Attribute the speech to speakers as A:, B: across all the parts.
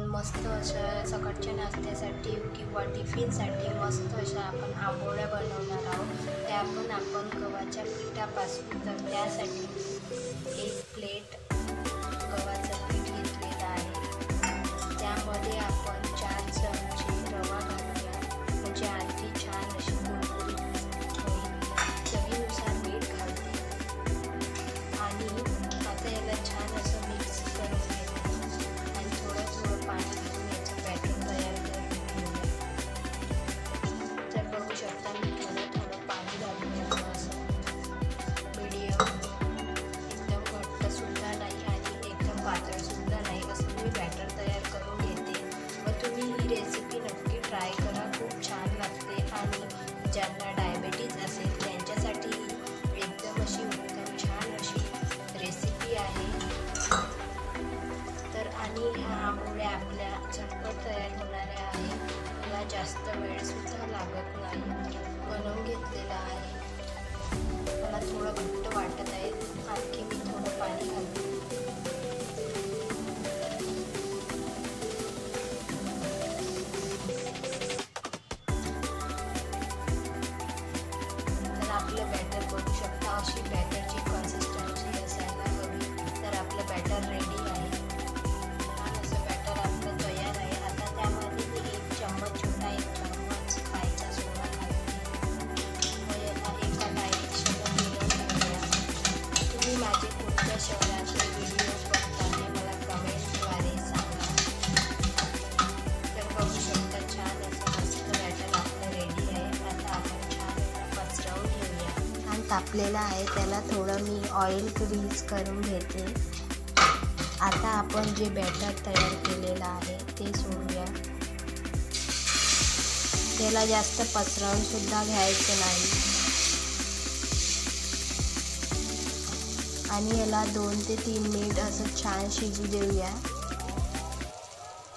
A: मस्त अशा सकाळच्या नाश्त्यासाठी किंवा टिफिनसाठी मस्त अशा आपण आंबोळ्या बनवणार आहोत। त्या पण आपण गव्हाच्या पिठापासून। तर त्यासाठी 1 प्लेट गव्हाचं पीठ घेतलेलं आहे। त्यामध्ये आपण 4 चमचे रवा घालूया, म्हणजे आधी छान अशी कुरकुरीत होईल। चवीनुसार मीठ घालते आणि आता याला छान असं मिक्स करून घेते आणि थोडं पाणी घालून याचं बॅटर तयार करून घेऊया। तर बघू शकता मी थोडं पाणी घालून घेतो असं मीडियम, एकदम घट्टसुद्धा नाही आणि एकदम पातळसुद्धा नाही, असं मी बॅटर तयार करून घेते। व तुम्ही ही रेसिपी नक्की ट्राय करा, खूप छान लागते आणि ज्यांना डायबिटीज असेल त्यांच्यासाठी एकदम अशी उत्तम छान अशी रेसिपी आहे। तर आणि ह्या आंबोळ्या आपल्या झटपट तयार होणाऱ्या आहेत, मला जास्त वेळसुद्धा लागत नाही। बनवून घेतलेला आहे, मला थोडं घट्ट वाटत आहे, आणखी मी थोडं पाणी घालते। तर आपलं बॅटर बघू शकता, अशी बॅटरची कन्सिस्टन्सी असायला हवी। तर आपलं बॅटर रेडी आहे, छान असं बॅटर आपलं तयार आहे। आता त्यामध्ये मी 1 चम्मच, छोटा 1 चम्मच खायचा सोडा घालते व याला एका डायरेक्शनला फिरवून घेऊया। तुम्ही माझे कोणत्या शहराचे व्हिडिओ बघता ते मला कमेंटद्वारे सांगा। तर बघू शकता छान असं मस्त बॅटर आपलं रेडी आहे। आता आपण छान याला पसरवून घेऊया। छान तापलेला आहे, त्याला थोडं मी ऑइल ग्रीस करून घेते। आता आपण जे बॅटर तयार केलेलं आहे ते सोडूया, त्याला जास्त पसरवून सुद्धा घ्यायचं नाही आणि याला 2 ते 3 मिनिट असं छान शिजू देऊया।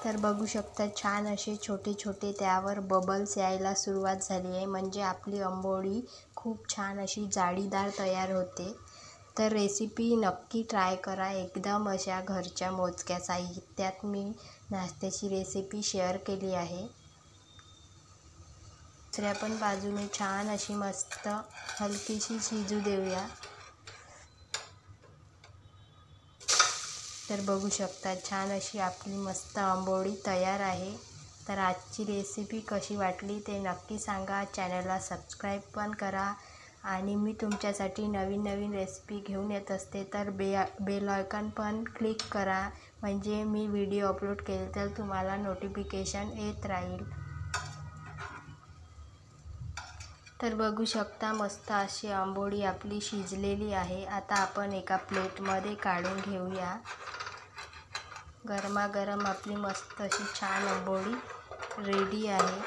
A: तर बघू शकता छान असे छोटे छोटे त्यावर बबल्स यायला सुरुवात झाली आहे, म्हणजे आपली आंबोळी खूप छान अशी जाळीदार तयार होते। तर रेसिपी नक्की ट्राय करा, एकदम अशा घरच्या मोजक्या साहित्यात मी नाश्त्याची रेसिपी शेअर केली आहे। दुसऱ्या पण बाजूने छान अशी मस्त हलकीशी शिजू देऊया। तर बघू शकता छान अशी आपली मस्त आंबोळी तयार आहे। तर आजची रेसिपी कशी वाटली ते नक्की सांगा, चॅनलला सबस्क्राईब पण करा आणि मी तुमच्यासाठी नवीन नवीन रेसिपी घेऊन येत असते। तर बेल आयकॉन पण क्लिक करा, म्हणजे मी व्हिडिओ अपलोड केले तर तुम्हाला नोटिफिकेशन येत राहील। तर बघू शकता मस्त अशी आंबोळी आपली शिजलेली आहे। आता आपण एका प्लेटमध्ये काढून घेऊया। गरमागरम आपली मस्त अशी छान आंबोळी रेडी आहे।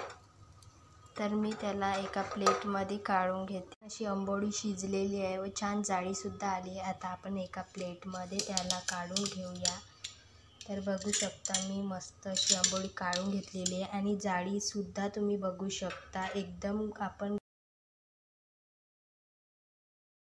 A: तर मी त्याला एका प्लेटमध्ये काढून घेते। अशी आंबोळी शिजलेली आहे व छान जाळीसुद्धा आली आहे। आता आपण एका प्लेटमध्ये त्याला काढून घेऊया। तर बघू शकता मी मस्त अशी आंबोळी काढून घेतलेली आहे आणि जाळीसुद्धा तुम्ही बघू शकता, एकदम आपण